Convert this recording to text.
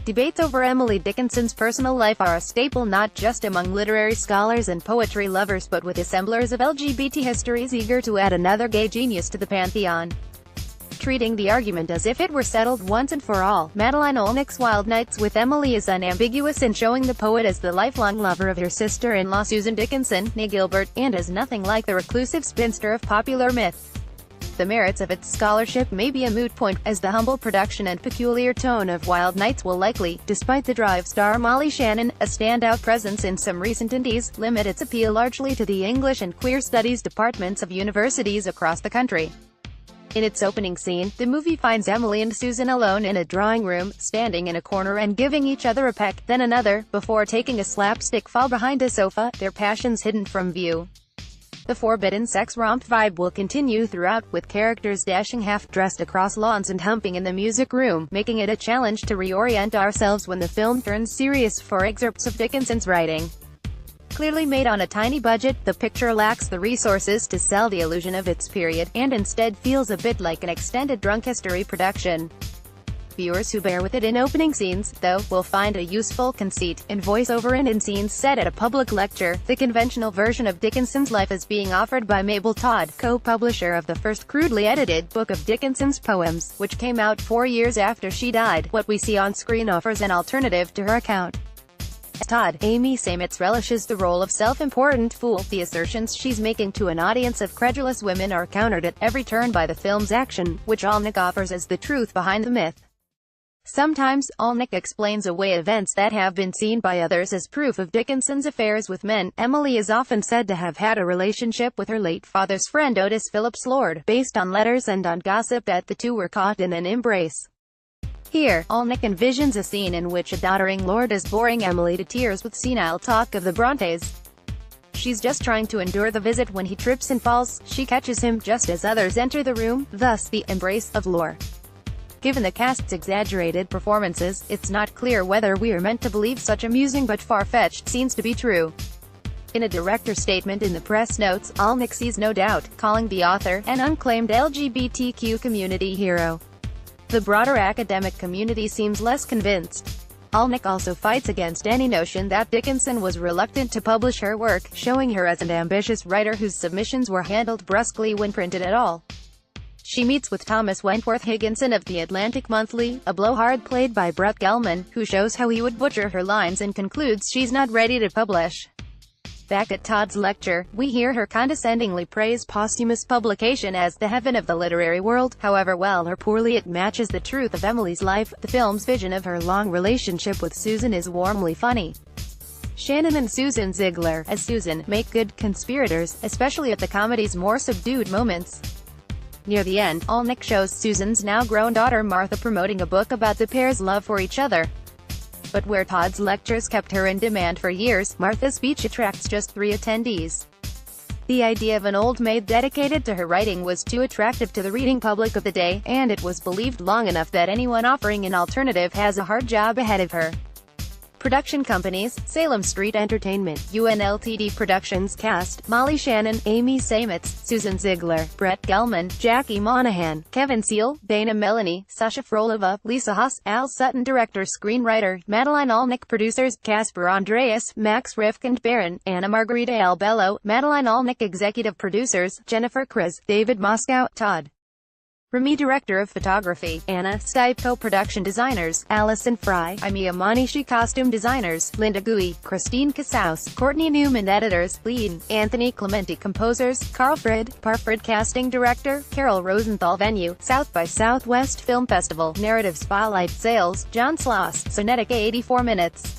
Debates over Emily Dickinson's personal life are a staple not just among literary scholars and poetry lovers but with assemblers of LGBT histories eager to add another gay genius to the pantheon. Treating the argument as if it were settled once and for all, Madeline Olnick's Wild Nights with Emily is unambiguous in showing the poet as the lifelong lover of her sister-in-law Susan Dickinson, née Gilbert, and as nothing like the reclusive spinster of popular myth. The merits of its scholarship may be a moot point, as the humble production and peculiar tone of Wild Nights will likely, despite the drive star Molly Shannon, a standout presence in some recent indies, limit its appeal largely to the English and Queer Studies departments of universities across the country. In its opening scene, the movie finds Emily and Susan alone in a drawing room, standing in a corner and giving each other a peck, then another, before taking a slapstick fall behind a sofa, their passions hidden from view. The forbidden sex romp vibe will continue throughout, with characters dashing half-dressed across lawns and humping in the music room, making it a challenge to reorient ourselves when the film turns serious for excerpts of Dickinson's writing. Clearly made on a tiny budget, the picture lacks the resources to sell the illusion of its period, and instead feels a bit like an extended drunk history production. Viewers who bear with it in opening scenes, though, will find a useful conceit, in voiceover and in scenes set at a public lecture. The conventional version of Dickinson's life is being offered by Mabel Todd, co-publisher of the first crudely edited book of Dickinson's poems, which came out 4 years after she died. What we see on screen offers an alternative to her account. As Todd, Amy Seimetz relishes the role of self-important fool. The assertions she's making to an audience of credulous women are countered at every turn by the film's action, which Olnick offers as the truth behind the myth. Sometimes, Olnick explains away events that have been seen by others as proof of Dickinson's affairs with men. Emily is often said to have had a relationship with her late father's friend Otis Phillips Lord, based on letters and on gossip that the two were caught in an embrace. Here, Olnick envisions a scene in which a doddering Lord is boring Emily to tears with senile talk of the Brontes. She's just trying to endure the visit when he trips and falls. She catches him just as others enter the room, thus the embrace of lore. Given the cast's exaggerated performances, it's not clear whether we are meant to believe such amusing but far-fetched scenes to be true. In a director's statement in the press notes, Olnick sees no doubt, calling the author an unclaimed LGBTQ community hero. The broader academic community seems less convinced. Olnick also fights against any notion that Dickinson was reluctant to publish her work, showing her as an ambitious writer whose submissions were handled brusquely when printed at all. She meets with Thomas Wentworth Higginson of The Atlantic Monthly, a blowhard played by Brett Gelman, who shows how he would butcher her lines and concludes she's not ready to publish. Back at Todd's lecture, we hear her condescendingly praise posthumous publication as the heaven of the literary world. However well or poorly it matches the truth of Emily's life, the film's vision of her long relationship with Susan is warmly funny. Shannon and Susan Ziegler, as Susan, make good conspirators, especially at the comedy's more subdued moments. Near the end, Olnick shows Susan's now-grown daughter Martha promoting a book about the pair's love for each other. But where Todd's lectures kept her in demand for years, Martha's speech attracts just 3 attendees. The idea of an old maid dedicated to her writing was too attractive to the reading public of the day, and it was believed long enough that anyone offering an alternative has a hard job ahead of her. Production companies: Salem Street Entertainment, UNLTD Productions. Cast: Molly Shannon, Amy Seimetz, Susan Ziegler, Brett Gelman, Jackie Monahan, Kevin Seal, Dana Melanie, Sasha Frolova, Lisa Haas, Al Sutton. Director, screenwriter, Madeline Olnick. Producers: Casper Andreas, Max Rifkind Barron, Anna Margarita Albello. Madeline Olnick. Executive producers: Jennifer Kriz, David Moscow, Todd Remy. Director of Photography, Anna Stipe. Co-production designers, Allison Fry, Imia Manishi. Costume designers, Linda Gui, Christine Casaus, Courtney Newman. Editors, Lead, Anthony Clementi. Composers, Carl Frid, Parfrid. Casting Director, Carol Rosenthal. Venue, South by Southwest Film Festival. Narrative Spotlight. Sales, John Sloss, Sonetic. 84 minutes.